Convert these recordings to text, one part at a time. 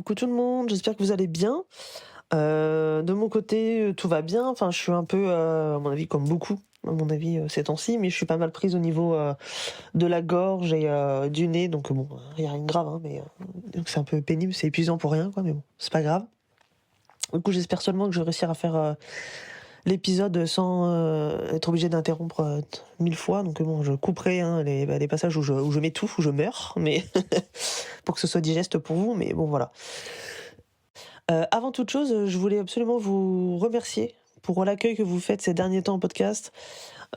coucou tout le monde, j'espère que vous allez bien. De mon côté, tout va bien. Enfin, je suis un peu, à mon avis, comme beaucoup, à mon avis, ces temps-ci, mais je suis pas mal prise au niveau de la gorge et du nez. Donc bon, il y a rien de grave, hein, mais donc c'est un peu pénible, c'est épuisant pour rien, quoi. Mais bon, c'est pas grave. Du coup, j'espère seulement que je vais réussir à faire l'épisode sans être obligé d'interrompre 1000 fois. Donc bon, je couperai les passages où je m'étouffe, où je meurs, mais pour que ce soit digeste pour vous. Mais bon, voilà. Avant toute chose, je voulais absolument vous remercier pour l'accueil que vous faites ces derniers temps en podcast,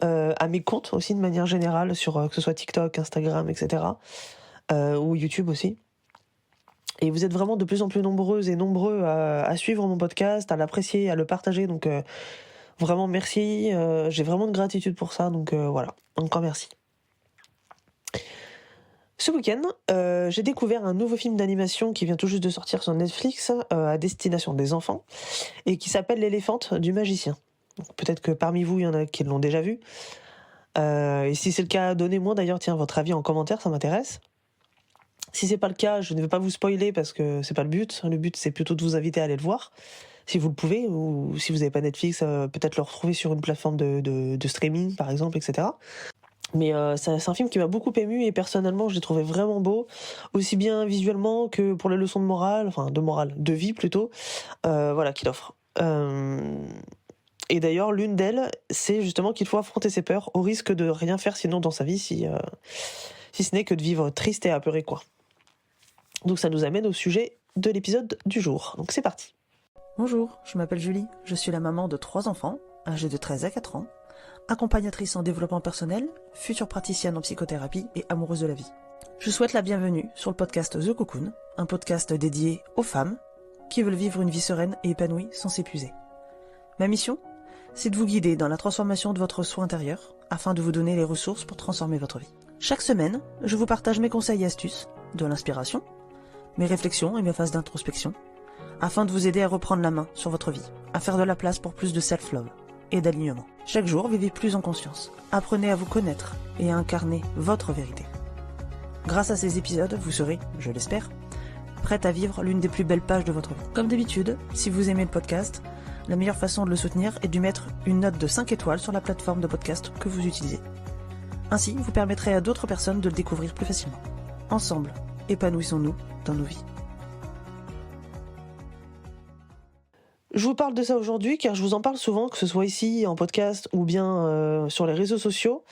à mes comptes aussi de manière générale sur, que ce soit TikTok, Instagram et cetera, ou YouTube aussi. Et vous êtes vraiment de plus en plus nombreuses et nombreux à suivre mon podcast, à l'apprécier, à le partager, donc vraiment merci, j'ai vraiment de gratitude pour ça, donc voilà, encore merci. Ce week-end, j'ai découvert un nouveau film d'animation qui vient tout juste de sortir sur Netflix, à destination des enfants, et qui s'appelle L'éléphante du magicien. Donc peut-être que parmi vous, il y en a qui l'ont déjà vu. Et si c'est le cas, donnez-moi d'ailleurs votre avis en commentaire, ça m'intéresse. Si c'est pas le cas, je ne vais pas vous spoiler parce que c'est pas le but. Le but, c'est plutôt de vous inviter à aller le voir, si vous le pouvez, ou si vous n'avez pas Netflix, peut-être le retrouver sur une plateforme de streaming, par exemple, etc. Mais c'est un film qui m'a beaucoup ému et personnellement, je l'ai trouvé vraiment beau, aussi bien visuellement que pour les leçons de morale, enfin de vie plutôt, voilà, qu'il offre. Et d'ailleurs, l'une d'elles, c'est justement qu'il faut affronter ses peurs au risque de rien faire sinon dans sa vie, si ce n'est que de vivre triste et apeuré, quoi. Donc ça nous amène au sujet de l'épisode du jour. Donc c'est parti. Bonjour, je m'appelle Julie, je suis la maman de 3 enfants, âgés de 13 à 4 ans, accompagnatrice en développement personnel, future praticienne en psychothérapie et amoureuse de la vie. Je souhaite la bienvenue sur le podcast The Cocoon, un podcast dédié aux femmes qui veulent vivre une vie sereine et épanouie sans s'épuiser. Ma mission, c'est de vous guider dans la transformation de votre soi intérieur afin de vous donner les ressources pour transformer votre vie. Chaque semaine, je vous partage mes conseils et astuces, de l'inspiration, mes réflexions et mes phases d'introspection, afin de vous aider à reprendre la main sur votre vie, à faire de la place pour plus de self-love et d'alignement. Chaque jour, vivez plus en conscience, apprenez à vous connaître et à incarner votre vérité. Grâce à ces épisodes, vous serez, je l'espère, prête à vivre l'une des plus belles pages de votre vie. Comme d'habitude, si vous aimez le podcast, la meilleure façon de le soutenir est de mettre une note de 5 étoiles sur la plateforme de podcast que vous utilisez. Ainsi, vous permettrez à d'autres personnes de le découvrir plus facilement. Ensemble, épanouissons-nous dans nos vies. Je vous parle de ça aujourd'hui car je vous en parle souvent, que ce soit ici en podcast ou bien sur les réseaux sociaux,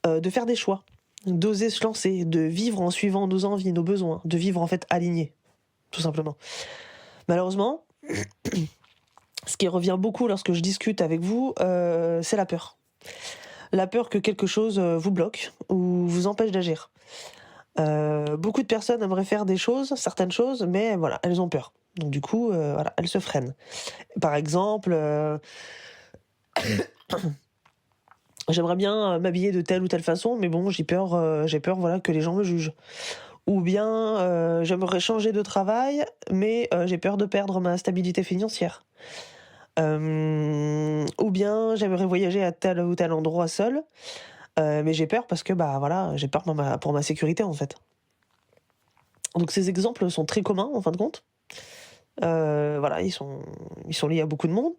de faire des choix, d'oser se lancer, de vivre en suivant nos envies, nos besoins, de vivre en fait aligné, tout simplement. Malheureusement, ce qui revient beaucoup lorsque je discute avec vous, c'est la peur. La peur que quelque chose vous bloque ou vous empêche d'agir. Beaucoup de personnes aimeraient faire des choses, certaines choses, mais voilà, elles ont peur. Donc du coup, voilà, elles se freinent. Par exemple, j'aimerais bien m'habiller de telle ou telle façon, mais bon, j'ai peur, voilà, que les gens me jugent. Ou bien, j'aimerais changer de travail, mais j'ai peur de perdre ma stabilité financière. Ou bien, j'aimerais voyager à tel ou tel endroit seul, mais j'ai peur parce que, bah voilà, j'ai peur pour ma sécurité, en fait. Donc ces exemples sont très communs, en fin de compte. Voilà, ils sont liés à beaucoup de monde.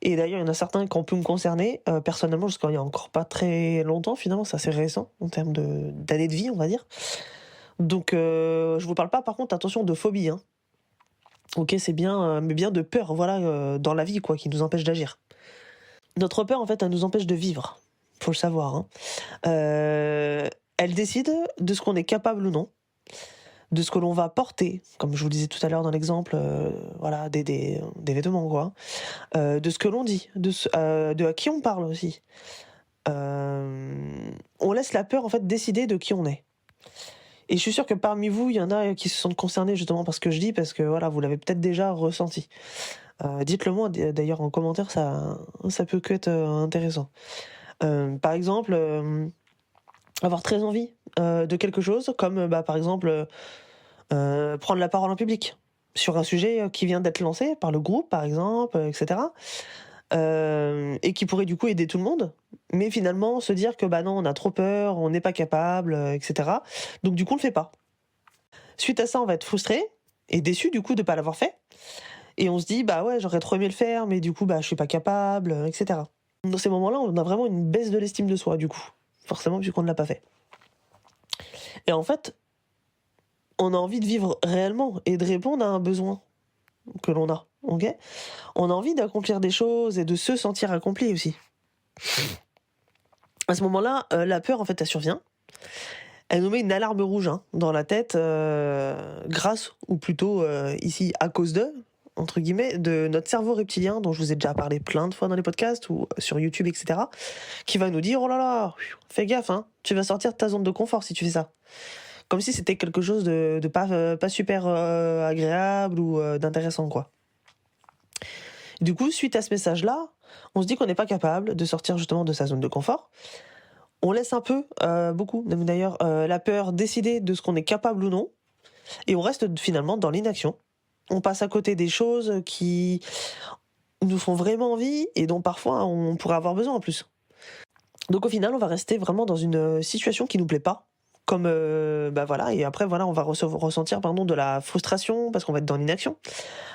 Et d'ailleurs, il y en a certains qui ont pu me concerner, personnellement, jusqu'à il y a encore pas très longtemps, finalement, c'est assez récent, en termes d'années de vie, on va dire. Donc, je vous parle pas, par contre, attention, de phobie, hein. Ok, c'est bien, mais bien de peur, voilà, dans la vie, quoi, qui nous empêche d'agir. Notre peur, en fait, elle nous empêche de vivre. Faut le savoir, hein. Elle décide de ce qu'on est capable ou non, de ce que l'on va porter, comme je vous le disais tout à l'heure dans l'exemple, voilà, des vêtements, quoi. De ce que l'on dit, de à qui on parle aussi. On laisse la peur, en fait, décider de qui on est. Et je suis sûre que parmi vous, il y en a qui se sentent concernés justement par ce que je dis, parce que voilà, vous l'avez peut-être déjà ressenti. Dites-le moi d'ailleurs en commentaire, ça peut que être intéressant. Par exemple, avoir très envie de quelque chose, comme par exemple prendre la parole en public sur un sujet qui vient d'être lancé par le groupe, par exemple, etc. Et qui pourrait du coup aider tout le monde, mais finalement se dire que bah non, on a trop peur, on n'est pas capable, etc. Donc du coup on le fait pas. Suite à ça, on va être frustré, est déçu du coup de pas l'avoir fait. Et on se dit: «Bah ouais, j'aurais trop aimé le faire, mais du coup, bah, je suis pas capable», et cetera. Dans ces moments-là, on a vraiment une baisse de l'estime de soi du coup, forcément puisqu'on ne l'a pas fait. Et en fait, on a envie de vivre réellement et de répondre à un besoin que l'on a, OK? On a envie d'accomplir des choses et de se sentir accompli aussi. À ce moment-là, la peur en fait, elle survient. Elle nous met une alarme rouge, hein, dans la tête, grâce ou plutôt, ici «à cause de», entre guillemets, de notre cerveau reptilien dont je vous ai déjà parlé plein de fois dans les podcasts ou sur YouTube et cetera, qui va nous dire: «Oh là là, fais gaffe, hein, tu vas sortir de ta zone de confort si tu fais ça». Comme si c'était quelque chose de pas super, agréable ou, d'intéressant, quoi. Du coup, suite à ce message-là, on se dit qu'on n'est pas capable de sortir justement de sa zone de confort. On laisse un peu, beaucoup même d'ailleurs, la peur décider de ce qu'on est capable ou non, et on reste finalement dans l'inaction. On passe à côté des choses qui nous font vraiment envie et dont parfois on pourrait avoir besoin en plus. Donc au final, on va rester vraiment dans une, situation qui nous plaît pas, comme, bah, voilà, et après voilà, on va ressentir pardon de la frustration parce qu'on va être dans l'inaction.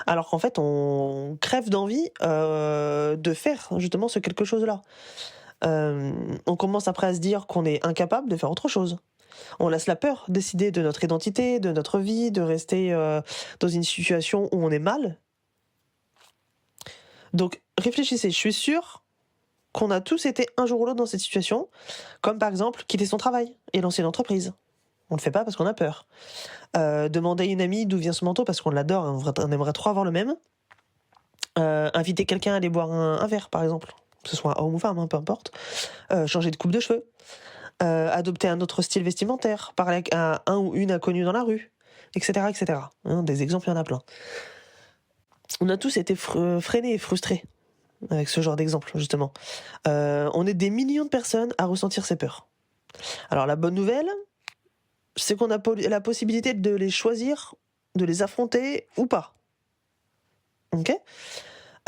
Alors qu'en fait, on crève d'envie, de faire justement ce quelque chose-là. On commence après à se dire qu'on est incapable de faire autre chose. On laisse la peur décider de notre identité, de notre vie, de rester, dans une situation où on est mal. Donc réfléchissez, je suis sûre qu'on a tous été un jour ou l'autre dans cette situation, comme par exemple quitter son travail et lancer une entreprise. On le fait pas parce qu'on a peur. Demander à une amie d'où vient son manteau parce qu'on l'adore et on aimerait trop avoir le même. Inviter quelqu'un à aller boire un verre par exemple, que ce soit homme ou femme, hein, peu importe. Changer de coupe de cheveux. Adopter un autre style vestimentaire, parler à un ou une inconnue dans la rue, et cetera, et cetera. Hein, des exemples, il y en a plein. On a tous été freinés et frustrés avec ce genre d'exemple, justement. On est des millions de personnes à ressentir ces peurs. Alors la bonne nouvelle, c'est qu'on a la possibilité de les choisir, de les affronter ou pas. OK ?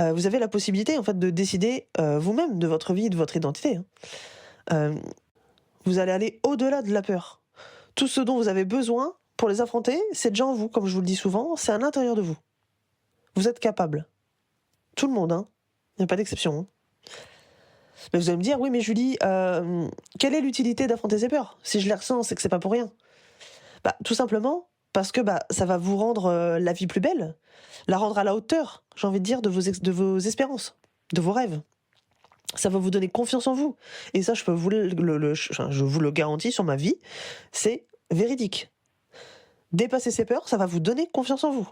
Vous avez la possibilité, en fait, de décider, vous-même de votre vie et de votre identité, hein. Vous allez aller au-delà de la peur. Tout ce dont vous avez besoin pour les affronter, c'est déjà en vous, comme je vous le dis souvent, c'est à l'intérieur de vous. Vous êtes capable. Tout le monde, hein. Il n'y a pas d'exception, hein. Mais vous allez me dire: «Oui, mais Julie, quelle est l'utilité d'affronter ces peurs? Si je les ressens, c'est que c'est pas pour rien». Bah, tout simplement parce que, bah, ça va vous rendre, la vie plus belle, la rendre à la hauteur, j'ai envie de dire, de vos espérances, de vos rêves. Ça va vous donner confiance en vous, et ça, je peux vous je vous le garantis sur ma vie, c'est véridique. Dépasser ces peurs, ça va vous donner confiance en vous.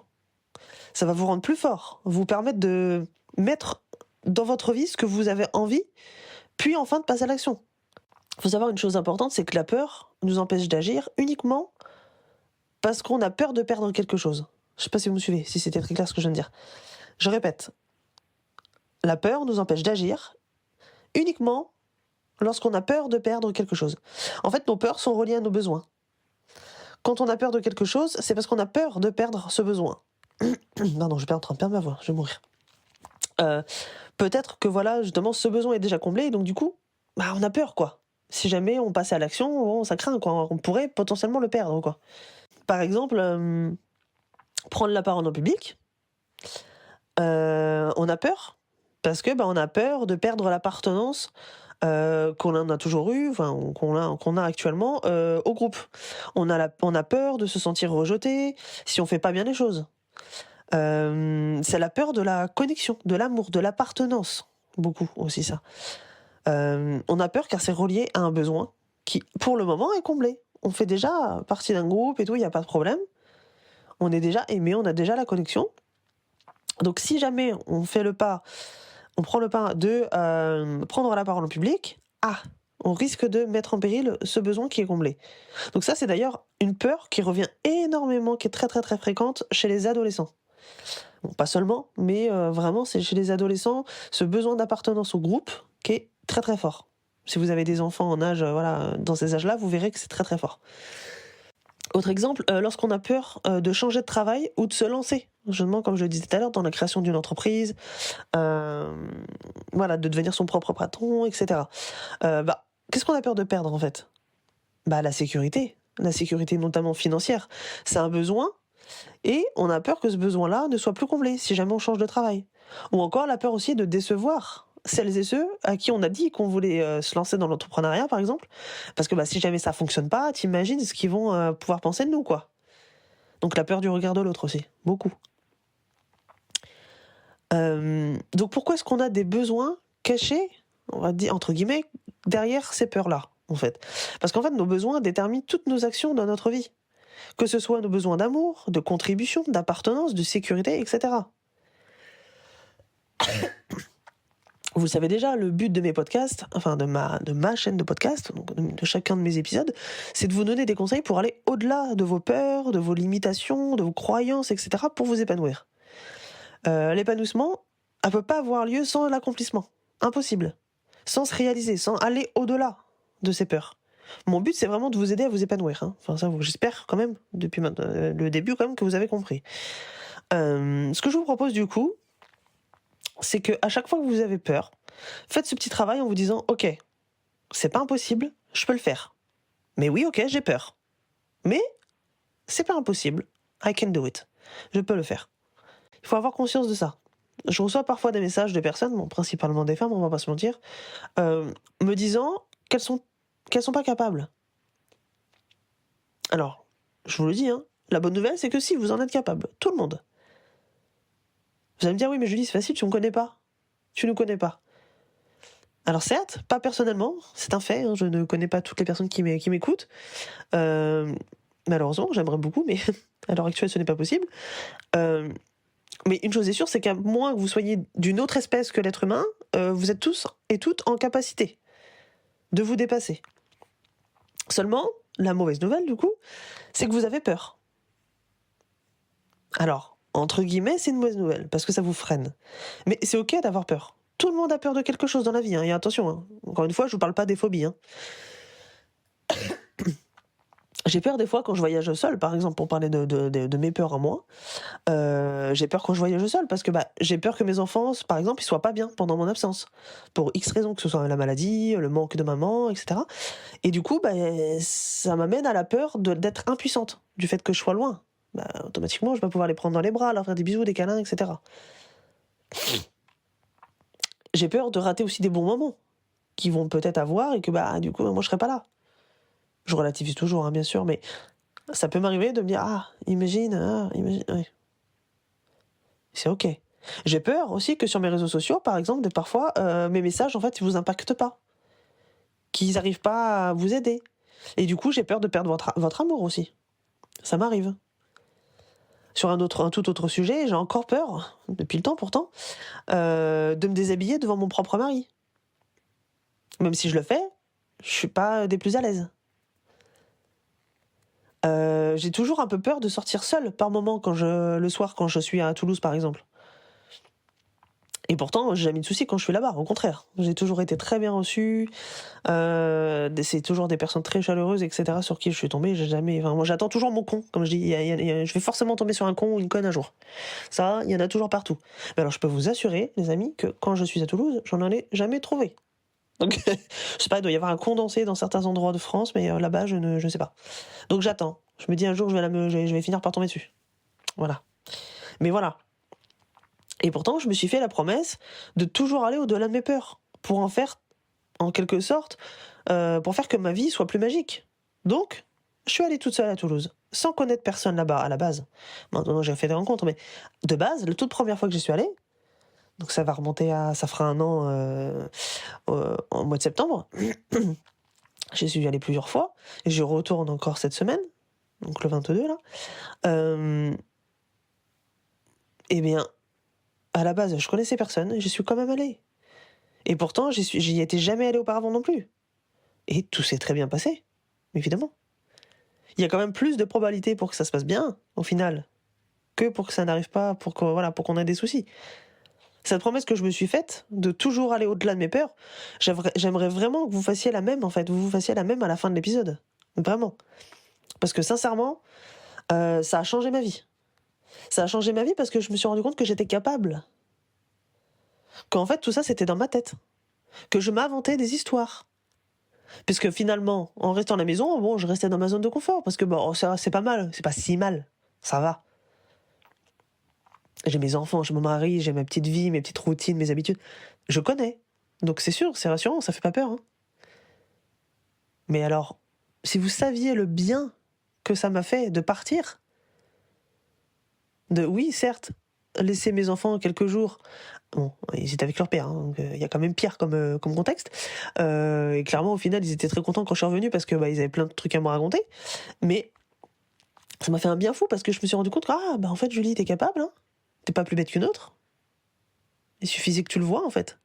Ça va vous rendre plus fort, vous permettre de mettre dans votre vie ce que vous avez envie, puis enfin de passer à l'action. Il faut savoir une chose importante, c'est que la peur nous empêche d'agir uniquement parce qu'on a peur de perdre quelque chose. Je sais pas si vous me suivez, si c'était très clair ce que je viens de dire. Je répète, la peur nous empêche d'agir uniquement lorsqu'on a peur de perdre quelque chose. En fait, nos peurs sont reliées à nos besoins. Quand on a peur de quelque chose, c'est parce qu'on a peur de perdre ce besoin. Pardon, je suis en train de perdre ma voix, je vais mourir. Peut-être que voilà, justement, ce besoin est déjà comblé, et donc du coup, bah, on a peur, quoi. Si jamais on passait à l'action, bon, ça craint, quoi. On pourrait potentiellement le perdre, quoi. Par exemple, prendre la parole en public, on a peur, parce que bah, on a peur de perdre l'appartenance qu'on a toujours eu, enfin qu'on a actuellement au groupe. On a peur de se sentir rejeté si on fait pas bien les choses. C'est la peur de la connexion, de l'amour, de l'appartenance, beaucoup aussi ça. On a peur car c'est relié à un besoin qui, pour le moment, est comblé. On fait déjà partie d'un groupe et tout, il n'y a pas de problème. On est déjà aimé, on a déjà la connexion. Donc si jamais on prend le pas de prendre la parole en public, on risque de mettre en péril ce besoin qui est comblé. Donc ça, c'est d'ailleurs une peur qui revient énormément, qui est très très très fréquente chez les adolescents. Bon, pas seulement, mais vraiment, c'est chez les adolescents, ce besoin d'appartenance au groupe qui est très très fort. Si vous avez des enfants en âge, dans ces âges-là, vous verrez que c'est très très fort. Autre exemple, lorsqu'on a peur de changer de travail ou de se lancer, justement, comme je le disais tout à l'heure, dans la création d'une entreprise, de devenir son propre patron, etc. Qu'est-ce qu'on a peur de perdre, en fait ? La sécurité notamment financière. C'est un besoin Et on a peur que ce besoin-là ne soit plus comblé si jamais on change de travail. Ou encore la peur aussi de décevoir celles et ceux à qui on a dit qu'on voulait se lancer dans l'entrepreneuriat, par exemple. Parce que si jamais ça fonctionne pas, t'imagines ce qu'ils vont pouvoir penser de nous, quoi. Donc la peur du regard de l'autre aussi, beaucoup. Donc pourquoi est-ce qu'on a des besoins cachés, on va dire entre guillemets, derrière ces peurs-là, en fait? Parce qu'en fait, nos besoins déterminent toutes nos actions dans notre vie. Que ce soit nos besoins d'amour, de contribution, d'appartenance, de sécurité, etc. Vous le savez déjà, le but de mes podcasts, enfin de ma chaîne de podcast, donc de chacun de mes épisodes, c'est de vous donner des conseils pour aller au-delà de vos peurs, de vos limitations, de vos croyances, etc. pour vous épanouir. L'épanouissement ne peut pas avoir lieu sans l'accomplissement. Impossible. Sans se réaliser, sans aller au-delà de ces peurs. Mon but, c'est vraiment de vous aider à vous épanouir. Enfin, ça, j'espère quand même, depuis le début, quand même, que vous avez compris. Ce que je vous propose, du coup, c'est qu'à chaque fois que vous avez peur, faites ce petit travail en vous disant « Ok, c'est pas impossible, je peux le faire. Mais oui, ok, j'ai peur. Mais c'est pas impossible. I can do it. Je peux le faire. » Il faut avoir conscience de ça. Je reçois parfois des messages de personnes, bon, principalement des femmes, on va pas se mentir, me disant qu'elles sont pas capables. Alors, je vous le dis, la bonne nouvelle, c'est que si, vous en êtes capable. Tout le monde. Vous allez me dire, oui, mais Julie, c'est facile, tu me connais pas. Tu nous connais pas. Alors certes, pas personnellement, c'est un fait, je ne connais pas toutes les personnes qui m'écoutent. Malheureusement, j'aimerais beaucoup, mais à l'heure actuelle, ce n'est pas possible. Mais une chose est sûre, c'est qu'à moins que vous soyez d'une autre espèce que l'être humain, vous êtes tous et toutes en capacité de vous dépasser. Seulement, la mauvaise nouvelle, du coup, c'est que vous avez peur. Alors, entre guillemets, c'est une mauvaise nouvelle, parce que ça vous freine. Mais c'est ok d'avoir peur. Tout le monde a peur de quelque chose dans la vie, et attention, encore une fois, je vous parle pas des phobies. J'ai peur des fois quand je voyage seul, par exemple, pour parler de mes peurs à moi. J'ai peur quand je voyage seul, parce que j'ai peur que mes enfants, par exemple, ils soient pas bien pendant mon absence. Pour X raisons, que ce soit la maladie, le manque de maman, etc. Et du coup, ça m'amène à la peur d'être impuissante, du fait que je sois loin. Automatiquement, je vais pouvoir les prendre dans les bras, leur faire des bisous, des câlins, etc. J'ai peur de rater aussi des bons moments qu'ils vont peut-être avoir et que du coup, moi, je serai pas là. Je relativise toujours, bien sûr, mais ça peut m'arriver de me dire imagine, oui. C'est ok. J'ai peur aussi que sur mes réseaux sociaux, par exemple, parfois, mes messages, en fait, ils vous impactent pas. Qu'ils n'arrivent pas à vous aider. Et du coup, j'ai peur de perdre votre amour aussi. Ça m'arrive. Sur un tout autre sujet, j'ai encore peur, depuis le temps pourtant, de me déshabiller devant mon propre mari. Même si je le fais, je suis pas des plus à l'aise. J'ai toujours un peu peur de sortir seule par moment le soir quand je suis à Toulouse par exemple. Et pourtant, j'ai jamais de soucis quand je suis là-bas, au contraire. J'ai toujours été très bien reçue, c'est toujours des personnes très chaleureuses, etc. sur qui je suis tombée. Moi j'attends toujours mon con, comme je dis, je vais forcément tomber sur un con ou une conne un jour. Ça, il y en a toujours partout. Mais alors je peux vous assurer, les amis, que quand je suis à Toulouse, j'en ai jamais trouvé. Donc, je sais pas, il doit y avoir un condensé dans certains endroits de France, mais là-bas, je ne sais pas. Donc j'attends. Je me dis un jour, je vais finir par tomber dessus. Voilà. Mais voilà. Et pourtant, je me suis fait la promesse de toujours aller au-delà de mes peurs, pour en faire, en quelque sorte, pour faire que ma vie soit plus magique. Donc, je suis allée toute seule à Toulouse, sans connaître personne là-bas, à la base. Maintenant, j'ai fait des rencontres, mais de base, la toute première fois que j'y suis allée, donc ça fera un an en mois de septembre. J'y suis allée plusieurs fois, et je retourne encore cette semaine, donc le 22 là. Eh bien, à la base, je connaissais personne, et j'y suis quand même allée. Et pourtant, j'y étais jamais allée auparavant non plus. Et tout s'est très bien passé, évidemment. Il y a quand même plus de probabilités pour que ça se passe bien, au final, que pour que ça n'arrive pas, pour qu'on ait des soucis. Cette promesse que je me suis faite, de toujours aller au-delà de mes peurs, j'aimerais vraiment que vous fassiez la même, en fait. Vous fassiez la même à la fin de l'épisode. Vraiment. Parce que sincèrement, ça a changé ma vie. Ça a changé ma vie parce que je me suis rendu compte que j'étais capable. Qu'en fait, tout ça, c'était dans ma tête. Que je m'inventais des histoires. Puisque finalement, en restant à la maison, je restais dans ma zone de confort. Parce que ça, c'est pas mal. C'est pas si mal. Ça va. J'ai mes enfants, j'ai mon mari, j'ai ma petite vie, mes petites routines, mes habitudes. Je connais. Donc c'est sûr, c'est rassurant, ça fait pas peur, hein. Mais alors, si vous saviez le bien que ça m'a fait de partir, oui, certes, laisser mes enfants quelques jours. Bon, ils étaient avec leur père, hein, donc il y a quand même pire comme contexte. Et clairement, au final, ils étaient très contents quand je suis revenue parce que ils avaient plein de trucs à me raconter. Mais ça m'a fait un bien fou parce que je me suis rendu compte que, en fait, Julie, t'es capable, hein. T'es pas plus bête qu'une autre. Il suffisait que tu le vois, en fait.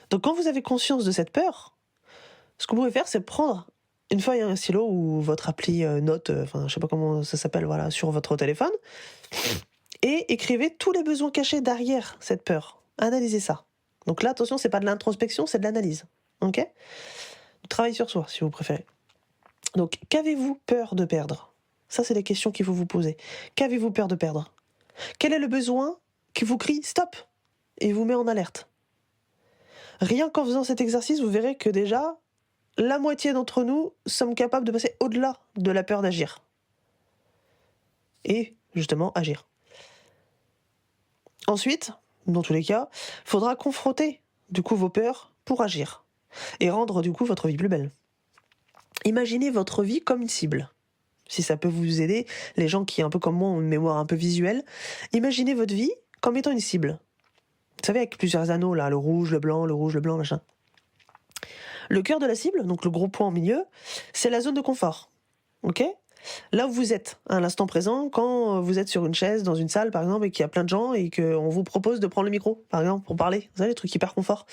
Donc quand vous avez conscience de cette peur, ce que vous pouvez faire, c'est prendre une feuille et un stylo ou votre appli note, je sais pas comment ça s'appelle, voilà, sur votre téléphone, et écrivez tous les besoins cachés derrière cette peur. Analysez ça. Donc là, attention, c'est pas de l'introspection, c'est de l'analyse. Ok ? Travail sur soi, si vous préférez. Donc, qu'avez-vous peur de perdre ? Ça, c'est les questions qu'il faut vous poser. Qu'avez-vous peur de perdre ? Quel est le besoin qui vous crie stop et vous met en alerte ? Rien qu'en faisant cet exercice, vous verrez que déjà, la moitié d'entre nous sommes capables de passer au-delà de la peur d'agir. Et, justement, agir. Ensuite, dans tous les cas, il faudra confronter, du coup, vos peurs pour agir. Et rendre, du coup, votre vie plus belle. Imaginez votre vie comme une cible. Si ça peut vous aider, les gens qui, un peu comme moi, ont une mémoire un peu visuelle, imaginez votre vie comme étant une cible. Vous savez, avec plusieurs anneaux, là, le rouge, le blanc, machin. Le cœur de la cible, donc le gros point au milieu, c'est la zone de confort. Ok ? Là où vous êtes, à l'instant présent, quand vous êtes sur une chaise, dans une salle, par exemple, et qu'il y a plein de gens, et qu'on vous propose de prendre le micro, par exemple, pour parler. Vous savez, les trucs hyper confort.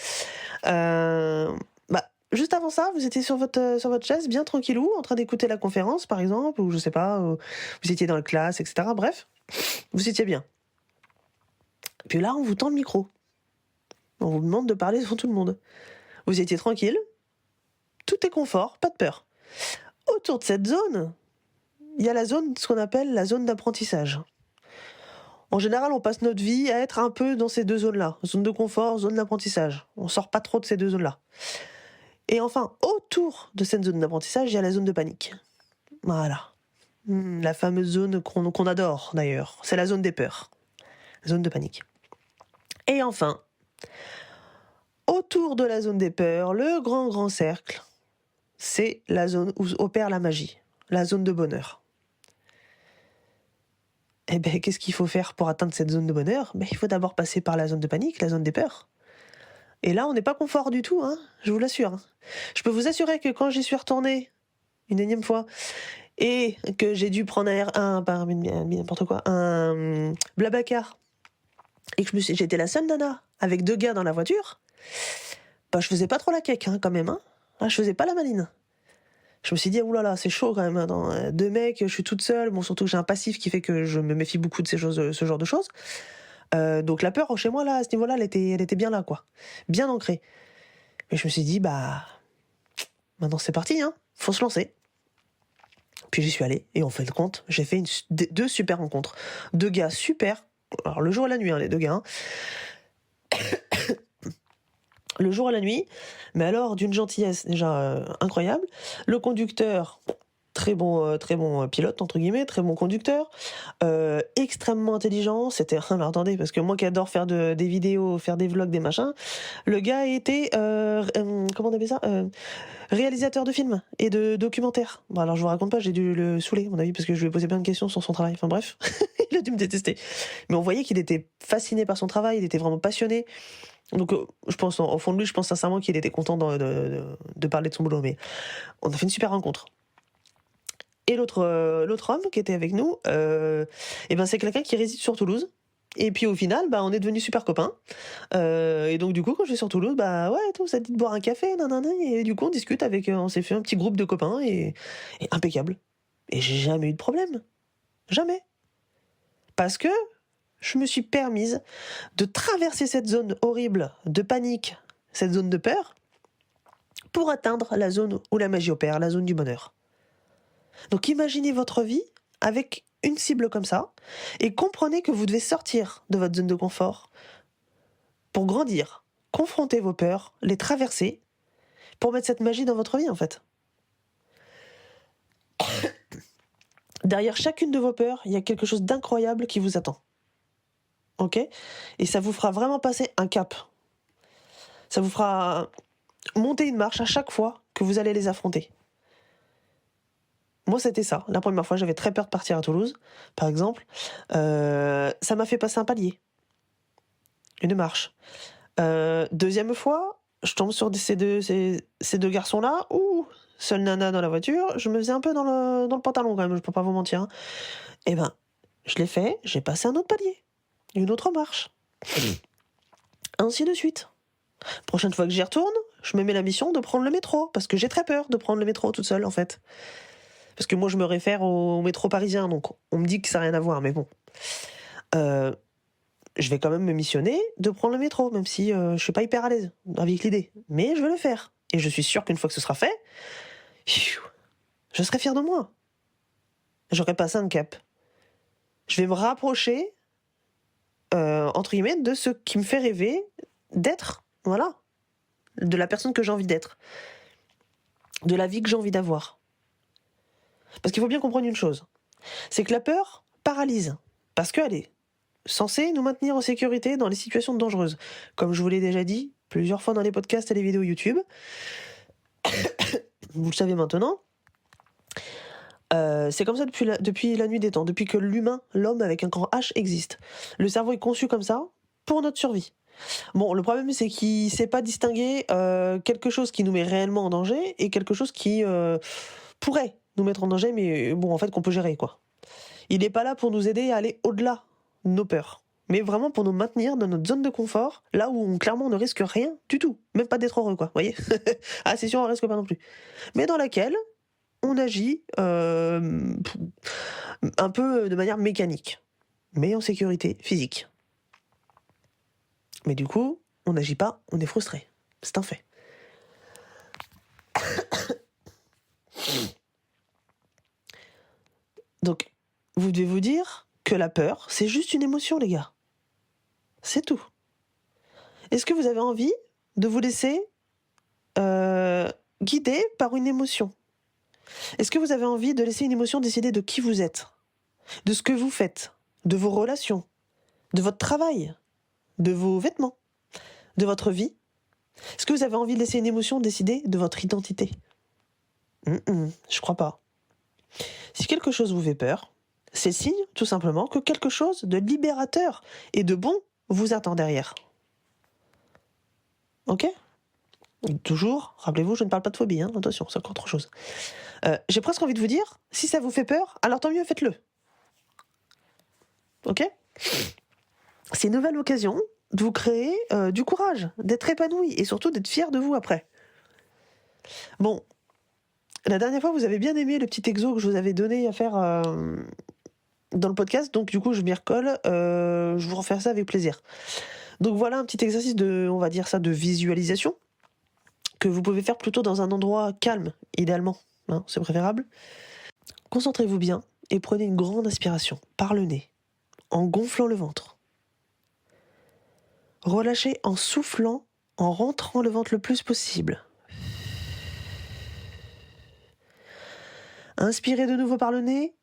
Juste avant ça, vous étiez sur votre chaise, bien tranquillou, en train d'écouter la conférence, par exemple, ou je sais pas, vous étiez dans la classe, etc. Bref, vous étiez bien. Puis là, on vous tend le micro. On vous demande de parler devant tout le monde. Vous étiez tranquille, tout est confort, pas de peur. Autour de cette zone, il y a ce qu'on appelle la zone d'apprentissage. En général, on passe notre vie à être un peu dans ces deux zones-là. Zone de confort, zone d'apprentissage. On sort pas trop de ces deux zones-là. Et enfin, autour de cette zone d'apprentissage, il y a la zone de panique. Voilà. La fameuse zone qu'on adore, d'ailleurs. C'est la zone des peurs. Zone de panique. Et enfin, autour de la zone des peurs, le grand cercle, c'est la zone où opère la magie. La zone de bonheur. Eh bien, qu'est-ce qu'il faut faire pour atteindre cette zone de bonheur ? Il faut d'abord passer par la zone de panique, la zone des peurs. Et là, on n'est pas confort du tout, hein, je vous l'assure. Je peux vous assurer que quand j'y suis retournée, une énième fois, et que j'ai dû prendre un Blablacar, et que j'étais la seule nana, avec 2 gars dans la voiture, je faisais pas trop la quèque, hein, quand même. Hein. Je faisais pas la maline. Je me suis dit, oulala, c'est chaud quand même, hein, 2 mecs, je suis toute seule, bon, surtout que j'ai un passif qui fait que je me méfie beaucoup de ce genre de choses. Donc la peur chez moi là, à ce niveau-là, elle était bien là, quoi, bien ancrée. Mais je me suis dit maintenant c'est parti, hein, faut se lancer. Puis j'y suis allée et on fait le compte, j'ai fait 2 super rencontres, 2 gars super. Alors le jour et la nuit, hein, les 2 gars. Hein. Le jour et la nuit, mais alors d'une gentillesse déjà incroyable. Le conducteur. Très bon pilote, entre guillemets, très bon conducteur, extrêmement intelligent. C'était, alors attendez, parce que moi qui adore faire des vidéos, faire des vlogs, des machins, le gars était, comment on appelle ça, réalisateur de films et de documentaires. Bon, alors je vous raconte pas, j'ai dû le saouler, à mon avis, parce que je lui ai posé plein de questions sur son travail. Enfin bref, il a dû me détester. Mais on voyait qu'il était fasciné par son travail, il était vraiment passionné. Donc je pense, au fond de lui, je pense sincèrement qu'il était content de parler de son boulot. Mais on a fait une super rencontre. Et l'autre homme qui était avec nous, c'est quelqu'un qui réside sur Toulouse. Et puis au final, on est devenus super copains. Et donc du coup, quand je vais sur Toulouse, ça te dit de boire un café, nanana. Et du coup, on discute on s'est fait un petit groupe de copains et impeccable. Et j'ai jamais eu de problème. Jamais. Parce que je me suis permise de traverser cette zone horrible de panique, cette zone de peur, pour atteindre la zone où la magie opère, la zone du bonheur. Donc imaginez votre vie avec une cible comme ça et comprenez que vous devez sortir de votre zone de confort pour grandir, confronter vos peurs, les traverser pour mettre cette magie dans votre vie en fait. Derrière chacune de vos peurs, il y a quelque chose d'incroyable qui vous attend. Ok ? Et ça vous fera vraiment passer un cap. Ça vous fera monter une marche à chaque fois que vous allez les affronter. Moi, c'était ça. La première fois, j'avais très peur de partir à Toulouse, par exemple. Ça m'a fait passer un palier, une marche. Deuxième fois, je tombe sur ces deux garçons-là. Ouh, seule nana dans la voiture. Je me faisais un peu dans le pantalon quand même, je peux pas vous mentir. Eh ben, je l'ai fait, j'ai passé un autre palier, une autre marche. Ainsi de suite. Prochaine fois que j'y retourne, je me mets la mission de prendre le métro, parce que j'ai très peur de prendre le métro toute seule, en fait. Parce que moi, je me réfère au métro parisien, donc on me dit que ça n'a rien à voir, mais bon. Je vais quand même me missionner de prendre le métro, même si je suis pas hyper à l'aise avec l'idée. Mais je vais le faire. Et je suis sûr qu'une fois que ce sera fait, je serai fier de moi. J'aurai passé un cap. Je vais me rapprocher, entre guillemets, de ce qui me fait rêver d'être, voilà. De la personne que j'ai envie d'être. De la vie que j'ai envie d'avoir. Parce qu'il faut bien comprendre une chose. C'est que la peur paralyse. Parce qu'elle est censée nous maintenir en sécurité dans les situations dangereuses. Comme je vous l'ai déjà dit plusieurs fois dans les podcasts et les vidéos YouTube. Vous le savez maintenant. C'est comme ça depuis la nuit des temps, depuis que l'homme avec un grand H existe. Le cerveau est conçu comme ça pour notre survie. Bon, le problème c'est qu'il ne sait pas distinguer quelque chose qui nous met réellement en danger et quelque chose qui pourrait nous mettre en danger, mais bon, en fait, qu'on peut gérer, quoi. Il n'est pas là pour nous aider à aller au-delà de nos peurs, mais vraiment pour nous maintenir dans notre zone de confort, là où clairement on ne risque rien du tout, même pas d'être heureux, quoi, vous voyez. Ah, c'est sûr, on risque pas non plus. Mais dans laquelle on agit un peu de manière mécanique, mais en sécurité physique. Mais du coup, on n'agit pas, on est frustré. C'est un fait. Donc, vous devez vous dire que la peur, c'est juste une émotion, les gars. C'est tout. Est-ce que vous avez envie de vous laisser guider par une émotion ? Est-ce que vous avez envie de laisser une émotion décider de qui vous êtes, de ce que vous faites, de vos relations, de votre travail, de vos vêtements, de votre vie ? Est-ce que vous avez envie de laisser une émotion décider de votre identité ? Je crois pas. Si quelque chose vous fait peur, c'est signe, tout simplement, que quelque chose de libérateur et de bon vous attend derrière. Ok ? Toujours, rappelez-vous, je ne parle pas de phobie, hein, attention, c'est encore autre chose. J'ai presque envie de vous dire, si ça vous fait peur, alors tant mieux, faites-le. Ok ? C'est une nouvelle occasion de vous créer du courage, d'être épanoui et surtout d'être fier de vous après. Bon, la dernière fois, vous avez bien aimé le petit exo que je vous avais donné à faire dans le podcast, donc du coup, je m'y recolle. Je vous refais ça avec plaisir. Donc voilà un petit exercice on va dire ça, de visualisation, que vous pouvez faire plutôt dans un endroit calme, idéalement, hein, c'est préférable. Concentrez-vous bien et prenez une grande inspiration par le nez, en gonflant le ventre. Relâchez en soufflant, en rentrant le ventre le plus possible. Inspirez de nouveau par le nez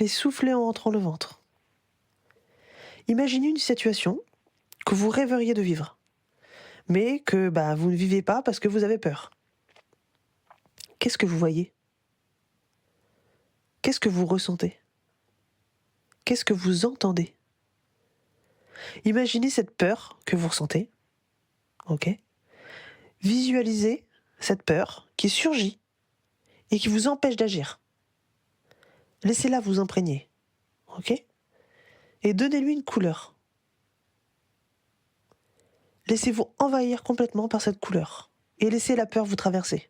et soufflez en rentrant le ventre. Imaginez une situation que vous rêveriez de vivre, mais que vous ne vivez pas parce que vous avez peur. Qu'est-ce que vous voyez ? Qu'est-ce que vous ressentez ? Qu'est-ce que vous entendez ? Imaginez cette peur que vous ressentez. Ok ? Visualisez cette peur qui surgit et qui vous empêche d'agir. Laissez-la vous imprégner. Ok ? Et donnez-lui une couleur. Laissez-vous envahir complètement par cette couleur et laissez la peur vous traverser.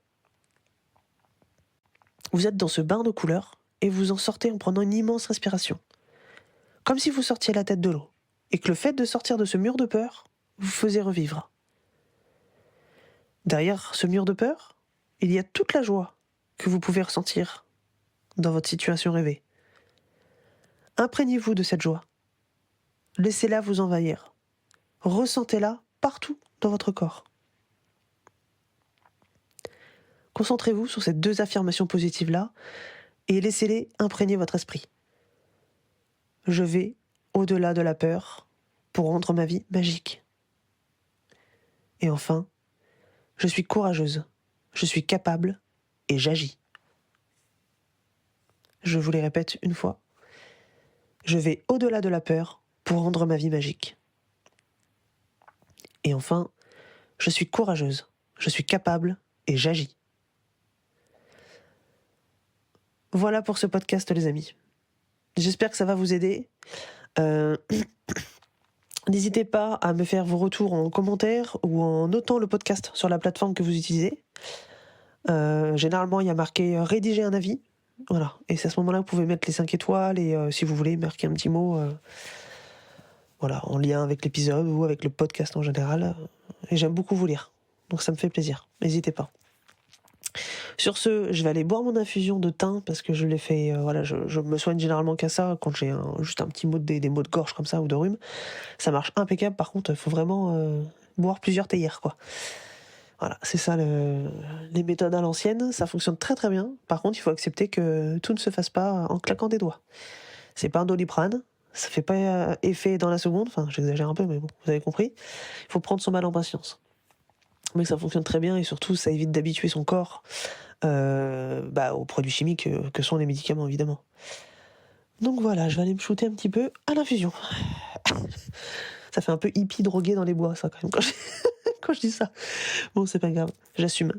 Vous êtes dans ce bain de couleurs et vous en sortez en prenant une immense respiration. Comme si vous sortiez la tête de l'eau et que le fait de sortir de ce mur de peur vous faisait revivre. Derrière ce mur de peur, il y a toute la joie que vous pouvez ressentir dans votre situation rêvée. Imprégnez-vous de cette joie. Laissez-la vous envahir. Ressentez-la partout dans votre corps. Concentrez-vous sur ces 2 affirmations positives-là et laissez-les imprégner votre esprit. Je vais au-delà de la peur pour rendre ma vie magique. Et enfin, je suis courageuse, je suis capable et j'agis. Je vous les répète une fois. Je vais au-delà de la peur pour rendre ma vie magique. Et enfin, je suis courageuse, je suis capable et j'agis. Voilà pour ce podcast, les amis. J'espère que ça va vous aider. N'hésitez pas à me faire vos retours en commentaire ou en notant le podcast sur la plateforme que vous utilisez. Généralement, il y a marqué « rédiger un avis ». Voilà. Et c'est à ce moment-là que vous pouvez mettre les 5 étoiles et si vous voulez, marquer un petit mot voilà, en lien avec l'épisode ou avec le podcast en général. Et j'aime beaucoup vous lire. Donc ça me fait plaisir. N'hésitez pas. Sur ce, je vais aller boire mon infusion de thym parce que je l'ai fait. Voilà, je me soigne généralement qu'à ça quand j'ai juste un petit mot des maux de gorge comme ça ou de rhume. Ça marche impeccable. Par contre, il faut vraiment boire plusieurs théières, quoi. Voilà, c'est ça les méthodes à l'ancienne. Ça fonctionne très très bien. Par contre, il faut accepter que tout ne se fasse pas en claquant des doigts. C'est pas un Doliprane. Ça fait pas effet dans la seconde. Enfin, j'exagère un peu, mais bon, vous avez compris. Il faut prendre son mal en patience. Mais ça fonctionne très bien et surtout, ça évite d'habituer son corps aux produits chimiques que sont les médicaments, évidemment. Donc voilà, je vais aller me shooter un petit peu à l'infusion. Ça fait un peu hippie drogué dans les bois, ça, quand même, quand je dis ça. Bon, c'est pas grave, j'assume.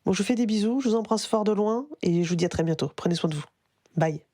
Bon, je vous fais des bisous, je vous embrasse fort de loin et je vous dis à très bientôt. Prenez soin de vous. Bye.